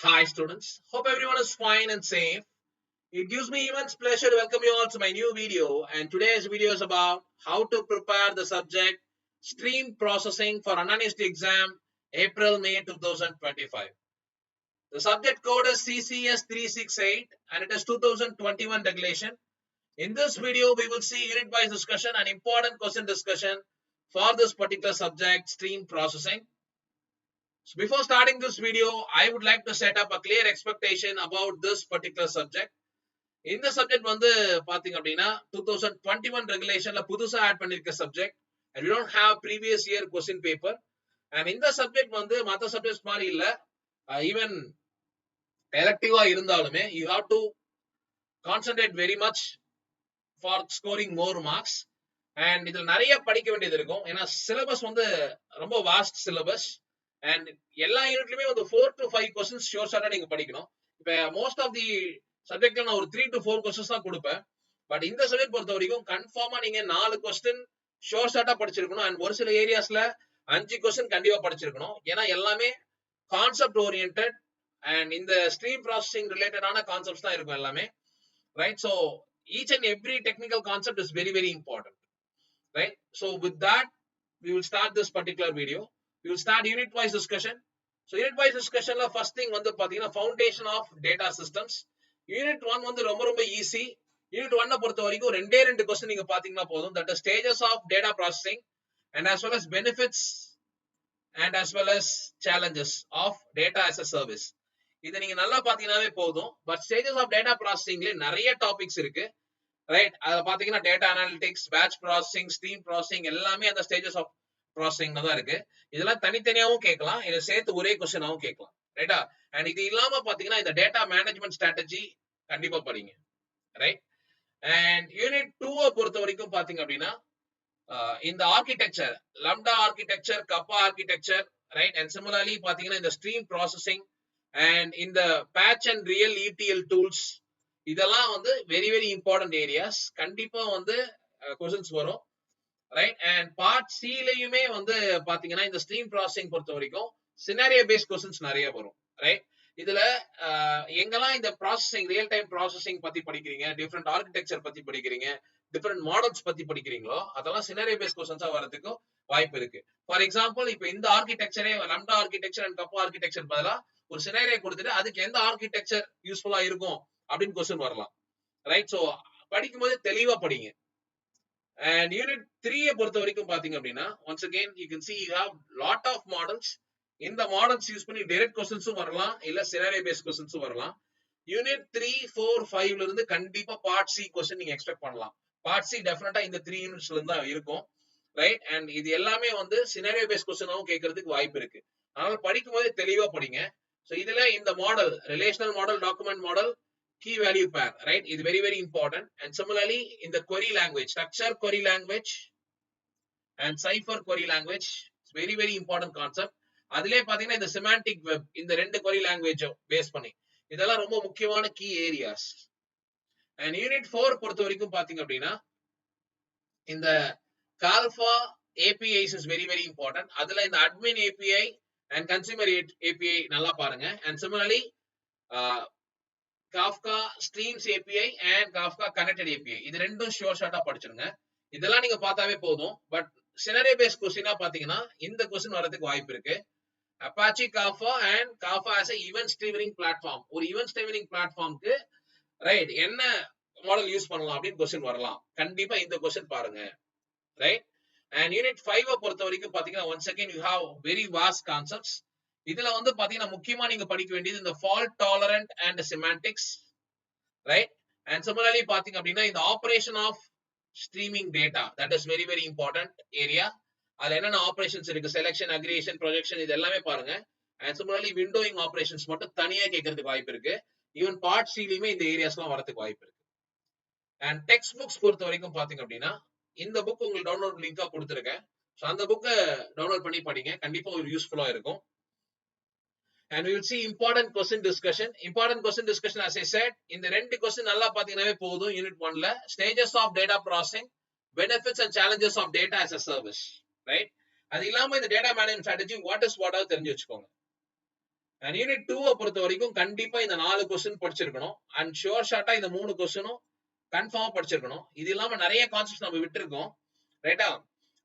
Hi students, hope everyone is fine and safe. It gives me immense pleasure to welcome you all to my new video, and today's video is about how to prepare the subject stream processing for unannounced exam April-May 2025. The subject code is CCS 368 and it is 2021 regulation. In this video, we will see unit-wise discussion and important question discussion for this particular subject stream processing. So before starting this video, I would like to set up a clear expectation about this particular subject. இந்த subject வந்து பாத்தீங்க அப்படின்னா 2021 ரெகுலேஷன்ல புதுசா add பண்ணிருக்க subject and we don't have previous year question paper and இந்த subject வந்து மத்த subjects மாதிரி இல்ல ஈவன் எலெக்டிவா இருந்தாலுமே you have to concentrate very much for scoring more marks and இதுல நிறைய படிக்க வேண்டியது இருக்கும் ஏன்னா சிலபஸ் வந்து ரொம்ப வாஸ்ட் சிலபஸ் and எல்லா யூனிட்லயுமே வந்து 4 to 5 क्वेश्चंस ஷோர் ஷார்ட்டா நீங்க படிக்கணும் இப்ப மோஸ்ட் ஆஃப் தி சப்ஜெக்ட்ல நான் ஒரு 3 to 4 क्वेश्चंस தான் கொடுப்பேன் பட் இந்த சப்ஜெக்ட் பொறுத்த வரைக்கும் கன்ஃபார்மா நீங்க 4 क्वेश्चन ஷோர் ஷார்ட்டா படிச்சிருக்கணும் and ஒரு சில ஏரியாஸ்ல 5 क्वेश्चन கண்டிப்பா படிச்சிருக்கணும் ஏன்னா எல்லாமே கான்செப்ட் ஓரியன்டட் and இந்த ஸ்ட்ரீம் ப்ராசசிங் ரிலேட்டடான கான்செப்ட்ஸ் தான் இருக்கும் எல்லாமே right so each and every technical concept is very very important right so with that we will start this particular video. We will start unit wise discussion. So unit wise discussion la first thing வந்து பாத்தீங்கன்னா foundation of data systems. Unit 1 வந்து ரொம்ப ரொம்ப easy. Unit 1 பொறுத்த வரைக்கும் ரெண்டே question நீங்க பாத்தீங்கன்னா போதும் that is stages of data processing and as well as benefits and as well as challenges of data as a service. இத நீங்க நல்லா பாத்தீங்கன்னாவே போதும் but stages of data processingல நிறைய டாபிக்ஸ் இருக்கு ரைட் அத பாத்தீங்கன்னா data analytics, batch processing, stream processing எல்லாமே அந்த stages of ப்ராசஸிங்ல தான் இருக்கு இதெல்லாம் தனித்தனியாவும் கேட்கலாம் இத சேர்த்து ஒரே क्वेश्चनाவும் கேட்கலாம் ரைட்டா and இது இல்லாம பாத்தீங்கன்னா இந்த டேட்டா மேனேஜ்மென்ட் ஸ்ட்ராட்டஜி கண்டிப்பா படிங்க ரைட் and யூனிட் 2 பொறுத்த வரைக்கும் பாத்தீங்க அப்படின்னா இந்த architecture lambda architecture kappa architecture right and similarly பாத்தீங்கன்னா இந்த ஸ்ட்ரீம் ப்ராசஸிங் and இந்த batch and real ETL tools இதெல்லாம் வந்து வெரி வெரி இம்பார்ட்டன்ட் ஏரியாஸ் கண்டிப்பா வந்து क्वेश्चंस வரும் ரைட் and பார்ட் சி லயுமே வந்து பாத்தீங்கன்னா இந்த ஸ்ட்ரீம் ப்ராசஸிங் பொறுத்த வரைக்கும் சினாரியோ பேஸ்ட் क्वेश्चंस நிறைய வரும் ரைட் இதுல எங்கெல்லாம் இந்த ப்ராசஸிங் ரியல் டைம் ப்ராசஸிங் பத்தி படிக்கிறீங்க டிஃபரண்ட் ஆர்க்கிடெக்சர் பத்தி படிக்கிறீங்க டிஃபரண்ட் மாடல்ஸ் பத்தி படிக்கிறீங்களோ அதெல்லாம் சினாரியோ பேஸ்ட் क्वेश्चंसா வரதுக்கு வாய்ப்பு இருக்கு ஃபார் எக்ஸாம்பிள் இப்போ இந்த ஆர்க்கிடெக்சரே lambda architecture and kappa architecture பதிலா ஒரு சினாரியோ கொடுத்துட்டு அதுக்கு எந்த ஆர்க்கிடெக்சர் யூஸ்ஃபுல்லா இருக்கும் அப்படின்னு क्वेश्चन வரலாம் ரைட் சோ படிக்கும்போது தெளிவா படிங்க and unit 3 பொறுத்த வரைக்கும் பாத்தீங்க அப்படின்னா once again you can see you have lot of models இந்த மாடல்ஸ் யூஸ் பண்ணி டைரக்ட் क्वेश्चंसும் வரலாம் இல்ல scenario based क्वेश्चंसும் வரலாம் யூனிட் 3 4 5 ல இருந்து கண்டிப்பா பார்ட் சி क्वेश्चन நீங்க எக்ஸ்பெக்ட் பண்ணலாம் பார்ட் சி டெஃபினட்டா இந்த 3 யூனிட்ஸ்ல இருந்து தான் இருக்கும் ரைட் and இது எல்லாமே வந்து scenario based क्वेश्चनाவும் கேட்கிறதுக்கு வாய்ப்பு இருக்கு அதனால படிக்கும்போது தெளிவா படிங்க சோ இதுல இந்த model relational model document model key value pair right is very very important and similarly in the query language structure query language and cipher query language it's very very important concept அதிலே பாத்தீங்கன்னா இந்த semantic web இந்த ரெண்டு query language base பண்ணி இதெல்லாம் ரொம்ப முக்கியமான key areas and unit 4 பொறுத்த வரைக்கும் பாத்தீங்க அப்படின்னா இந்த Kalfa APIs is very very important அதுல இந்த admin API and consumer API நல்லா பாருங்க and similarly Kafka Streams API and Kafka Connected API இது ரெண்டும் ஷோர் ஷார்ட்டா படிச்சிருங்க இதெல்லாம் நீங்க பார்த்தாவே போதும் பட் scenario based क्वेश्चनா பாத்தீங்கன்னா இந்த क्वेश्चन வரதுக்கு வாய்ப்பு இருக்கு Apache Kafka and Kafka as a event streaming platform ஒரு event streaming platformக்கு ரைட் என்ன மாடல் யூஸ் பண்ணலாம் அப்படின்னு क्वेश्चन வரலாம் கண்டிப்பா இந்த क्वेश्चन பாருங்க ரைட் and unit 5 பொறுத்த வரைக்கும் பாத்தீங்கன்னா once again you have very vast concepts இதுல வந்து பாத்தீங்கன்னா முக்கியமா நீங்க படிக்க வேண்டியது இந்த fault tolerant and semantics right and similarly பாத்தீங்க அப்படின்னா இந்த operation of streaming data that is very very important area அதுல என்னென்ன ஆபரேஷன்ஸ் இருக்கு செலக்ஷன் அக்ரிகேஷன் ப்ரொஜெக்ஷன் இது எல்லாமே பாருங்க and similarly windowing operations மட்டும் தனியா கேட்கிறதுக்கு வாய்ப்பு இருக்கு ஈவன் பார்ட் சிலயுமே இந்த ஏரியாஸ்லாம் வரதுக்கு வாய்ப்பு இருக்கு and டெக்ஸ்ட் புக்ஸ் பொறுத்த வரைக்கும் பாத்தீங்க அப்படின்னா இந்த புக் உங்களுக்கு டவுன்லோட் லிங்கா கொடுத்திருக்கேன் சோ அந்த புக்கை டவுன்லோட் பண்ணி படிங்க கண்டிப்பா ஒரு யூஸ்ஃபுல்லா இருக்கும் and we will see important question discussion as I said இந்த ரெண்டு question நல்லா பாத்தீங்கன்னாவே போதும் யூனிட் 1 ல stages of data processing benefits and challenges of data as a service right அது இல்லாம இந்த data management strategy what is what தெரிஞ்சு வச்சுக்கோங்க அண்ட் யூனிட் 2 பொறுத்த வரைக்கும் கண்டிப்பா இந்த 4 கொஸ்டின் படிச்சிருக்கணும் அண்ட் ஷுவர் ஷார்ட்டா இந்த 3 கொஸ்டினும் கன்ஃபார்மா படிச்சிருக்கணும். இது இல்லாம நிறைய கான்செப்ட்ஸ் நம்ம விட்டுருக்கோம், ரைட்டா?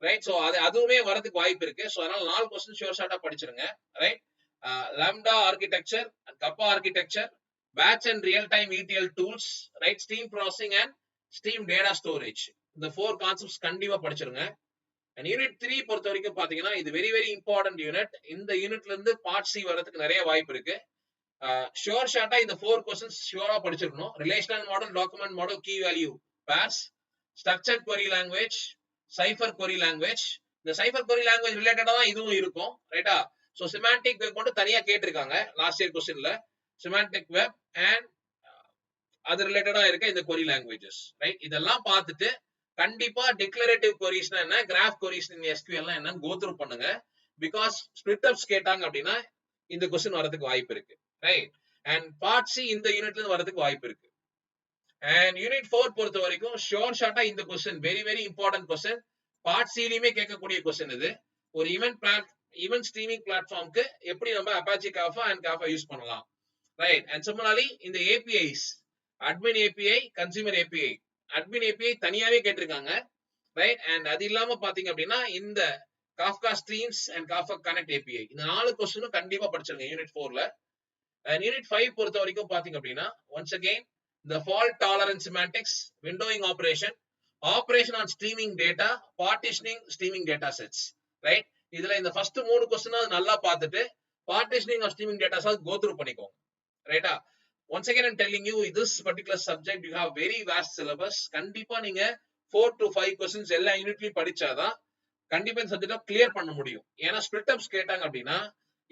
ரைட். சோ அதுவுமே வரதுக்கு வாய்ப்பு இருக்கு. சோ அதனால 4 கொஸ்டின் ஷுவர் ஷார்ட்டா படிச்சிருங்க, right? Lambda architecture and kappa architecture, batch and real time ETL tools, right? Stream processing and stream data storage, இந்த 4 கான்செப்ட்ஸ் கண்டிப்பா படிச்சிருங்க. அண்ட் யூனிட் 3 பொறுத்த வரைக்கும் பாத்தீங்கன்னா இது வெரி வெரி இம்பார்ட்டன்ட் யூனிட். இந்த யூனிட்ல இருந்து பார்ட் சி வரதுக்கு நிறைய வாய்ப்பு இருக்கு. ஷுவர் ஷார்ட்டா இந்த 4 கொஸ்டின்ஸ் ஷுவரா படிச்சிருக்கணும். Relational model, document model, key value pairs, structured query language, cypher query language. இந்த சைஃபர் query லாங்குவேஜ் ரிலேட்டடா தான் இதுவும் இருக்கும், ரைட்டா? சோ சிமாண்டிக் வெப் மட்டும் தனியா கேட்டிருக்காங்க லாஸ்ட் இயர் கொஸ்டின்ல. சிமாண்டிக் வெப் அண்ட் அது ரிலேட்டடா இருக்க இந்த query லாங்குவேஜஸ், ரைட்? இதெல்லாம் பார்த்துட்டு கண்டிப்பா டிக்ளரேட்டிவ் queries என்ன, கிராஃப் queries இன் SQL என்னன்னு கோ த்ரூ பண்ணுங்க. பிகாஸ் ஸ்பிளிட் அப்ஸ் கேட்டாங்க அப்படின்னா இந்த கொஸ்டின் வரதுக்கு வாய்ப்பு இருக்கு, ரைட்? அண்ட் பார்ட் சி இந்த யூனிட்ல இருந்து வரதுக்கு வாய்ப்பு இருக்கு. அண்ட் யூனிட் 4 பொறுத்த வரைக்கும் ஷோர் ஷார்ட்டா இந்த question very very important question. Part சிலயுமே கேட்கக்கூடிய கொஸ்டின் இது. ஒரு ஈவென்ட் ஸ்ட்ரீமிங் பிளாட்ஃபார்முக்கு எப்படி நம்ம Apache Kafka and Kafka use பண்ணலாம், ரைட்? அண்ட் சிமிலர்லி இந்த APIs, admin API, consumer API, admin API தனியாவே கேட்டிருக்காங்க, ரைட்? அண்ட் அது இல்லாம பாத்தீங்க அப்படின்னா இந்த Kafka streams and Kafka connect API, இந்த 4 கொஸ்டினும் கண்டிப்பா படிச்சிருங்க யூனிட் 4ல. அண்ட் யூனிட் 5 பொறுத்த வரைக்கும் பாத்தீங்க அப்படின்னா once again the fault tolerance semantics, windowing operation on streaming data, partitioning streaming data sets, right? இதுல இந்த ஃபர்ஸ்ட் 3 क्वेश्चन நல்லா பார்த்துட்டு partitioning of streaming data sets go through பண்ணிக்கோங்க, ரைட்டா? once again I'm telling you this particular subject you have very vast syllabus. கண்டிப்பா நீங்க 4 to 5 questions எல்லா யூனிட்லயும் படிச்சாதான் கண்டிப்பா இந்த சப்ஜெக்ட கிளியர் பண்ண முடியும். ஏன்னா ஸ்பிளிட் அப்ஸ் கேட்டாங்க அப்படின்னா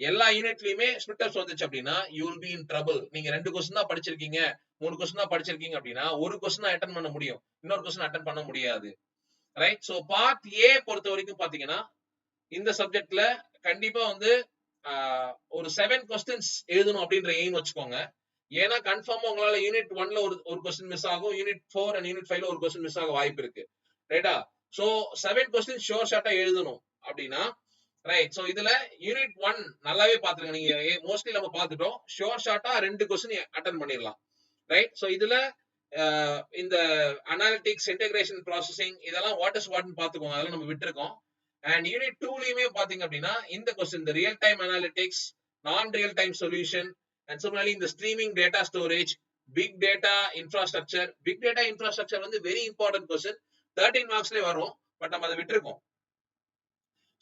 எல்லா யூனிட்லயுமே ஸ்பிளிட் அப்ஸ் வந்துச்சு அப்படின்னா you will be in trouble. நீங்க 2 கொஸ்டின் தான் படிச்சிருக்கீங்க, 3 கொஸ்டின் தான் படிச்சிருக்கீங்க அப்படின்னா ஒரு கொஸ்டின் அட்டெண்ட் பண்ண முடியும், இன்னொரு கொஸ்டின் அட்டெண்ட் பண்ண முடியாது, ரைட்? சோ பார்ட் ஏ பொறுத்த வரைக்கும் பாத்தீங்கன்னா இந்த சப்ஜெக்ட்ல கண்டிப்பா வந்து ஒரு 7 கொஸ்டின்ஸ் எழுதணும் அப்படின்ற எய்ம் வச்சுக்கோங்க. ஏன்னா கன்ஃபார்மா உங்களால யூனிட் 1ல ஒரு கொஸ்டின் மிஸ் ஆகும், யூனிட் 4 அண்ட் யூனிட் 5ல ஒரு கொஸ்டின் மிஸ் ஆக வாய்ப்பு இருக்கு, ரைட்டா? சோ 7 கொஸ்டின் ஷோர் ஷார்ட்டா எழுதணும் அப்படின்னா, ரைட்? சோ இதுல யூனிட் 1 நல்லாவே பாத்துருங்க. நீங்க மோஸ்ட்லி நம்ம பார்த்துட்டோம். ஷோர் ஷார்ட்டா 2 கொஸ்டின் அட்டெண்ட் பண்ணிடலாம், ரைட்? சோ இதுல இந்த அனாலிட்டிக்ஸ், இன்டகிரேஷன், ப்ராசஸிங் இதெல்லாம் வாட் இஸ் வாட்னு பாத்துக்கோங்க, அதெல்லாம் நம்ம விட்டுருக்கோம். அண்ட் யூனிட் 2லயுமே பாத்தீங்க அப்படின்னா இந்த கொஸ்டின், இந்த ரியல் டைம் அனாலிட்டிக்ஸ், நான் real time solution, and similarly இந்த streaming data storage, big data infrastructure. Big data infrastructure வந்து வெரி இம்பார்ட்டன்ட் கொஸ்டின், 13 மார்க்ஸ்லயே வரும், பட் நம்ம அதை விட்டுருக்கோம்.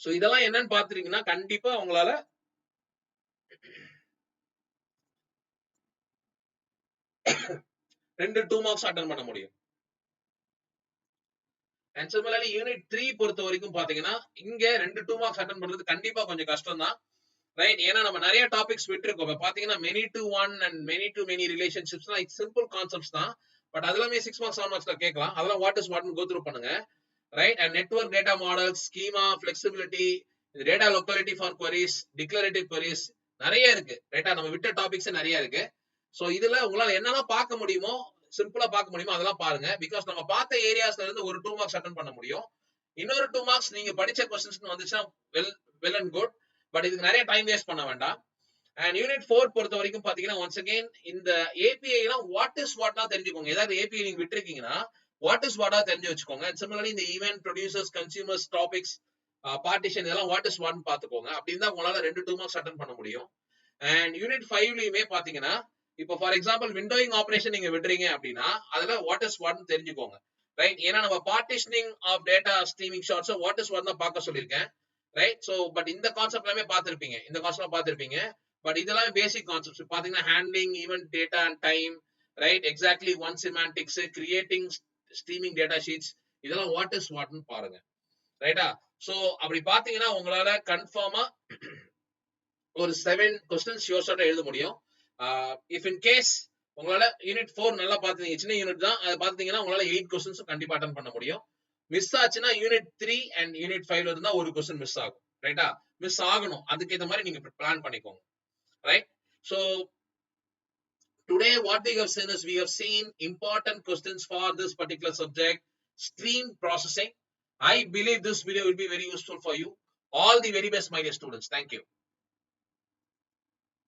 சோ இதெல்லாம் என்னன்னு பாத்துட்டீங்கன்னா கண்டிப்பா உங்களால 2 மார்க்ஸ் அட்டெண்ட் பண்ண முடியும். அண்ட் சிமிலர்லி யூனிட் 3 பொறுத்த வரைக்கும் பாத்தீங்கன்னா இங்க 2 மார்க்ஸ் அட்டெண்ட் பண்றது கண்டிப்பா கொஞ்சம் கஷ்டம் தான், ரைட்? ஏன்னா நம்ம நிறைய டாபிக்ஸ் விட்டுருக்கோம். பாத்தீங்கன்னா many to one and many to many ரிலேஷன்ஷிப்ஸ்லாம் சிம்பிள் கான்செப்ட்ஸ் தான், பட் அதெல்லாமே 6 மார்க்ஸ் 7 மார்க்ஸ்ல கேட்கலாம். அதெல்லாம் வாட் இஸ் வாட்னு கோ த்ரூ பண்ணுங்க, right? And network data models, schema, flexibility, data locality for queries, declarative queries நிறைய இருக்கு, ரைட்டா? நம்ம விட்ட டாபிக்ஸ் நிறைய இருக்கு. சோ இதுல உங்களால என்னெல்லாம் பார்க்க முடியுமோ, சிம்பிளா பார்க்க முடியுமோ அதெல்லாம் பாருங்க. பிகாஸ் நம்ம பார்த்த ஏரியாஸ்ல இருந்து ஒரு 2 மார்க்ஸ் அட்டெண்ட் பண்ண முடியும். இன்னொரு 2 மார்க்ஸ் நீங்க படிச்ச क्वेश्चंस வந்துச்சுன்னா வெல் அண்ட் குட், பட் இதுக்கு நிறைய டைம் வேஸ்ட் பண்ண வேண்டாம். அண்ட் யூனிட் 4 பொறுத்த வரைக்கும் பாத்தீங்கன்னா ஒன்ஸ் அகைன் இந்த API னா வாட் இஸ் வாட்னா தெரிஞ்சுக்கோங்க. ஏதாவது API நீங்க விட்டுருக்கீங்கன்னா வாட் இஸ் வாட்டா தெரிஞ்சு வச்சுக்கோங்க. அண்ட் சிமிலர்லி இந்த event, producers, consumers, topics, partition இதெல்லாம் வாட் இஸ் வாட்னு பாத்துக்கோங்க. அப்படின்னா உங்களால 2 மார்க்ஸ் அட்டெண்ட் பண்ண முடியும். அண்ட் யூனிட் 5லயுமே பாத்தீங்கன்னா இப்போ ஃபார் எக்ஸாம்பிள் விண்டோயிங் ஆபரேஷன் நீங்க விடுறீங்க அப்படின்னா அதுல வாட் இஸ் வாட்னு தெரிஞ்சுக்கோங்க, ரைட்? ஏன்னா நம்ம partitioning of data streaming shards what is what தான் பார்க்க சொல்லியிருக்கேன், ரைட்? சோ பட் இந்த கான்செப்ட் எல்லாமே பார்த்திருப்பீங்க, இந்த கான்செப்ட் பார்த்திருப்பீங்க, பட் இதெல்லாம் பேசிக் கான்செப்ட்ஸ். பாத்தீங்கன்னா handling event data and time, right? Exactly one semantics, creating streaming data sheets, இதெல்லாம் வாட் இஸ் வாட்னு பாருங்க, ரைட்டா? சோ அப்படி பாத்தீங்கன்னா உங்களால கன்ஃபார்மா ஒரு 7 கொஸ்டின்ஸ் ஷியோர் ஷார்ட்டா எழுத முடியும். இஃப் இன் கேஸ் உங்களால யூனிட் 4 நல்லா பாத்தீங்க, சின்ன யூனிட் தான், அதை பாத்தீங்கன்னா உங்களால 8 கொஸ்டின்ஸ் கண்டிப்பா அட்டெண்ட் பண்ண முடியும். மிஸ் ஆச்சுன்னா யூனிட் 3 அண்ட் யூனிட் 5ல இருந்தா ஒரு கொஸ்டின் மிஸ் ஆகும், ரைட்டா? மிஸ் ஆகணும், அதுக்கு ஏத்த மாதிரி நீங்க பிளான் பண்ணிக்கோங்க, right? So today what we have seen is we have seen important questions for this particular subject, stream processing. I believe this video will be very useful for you. All the very best, my dear students. Thank you.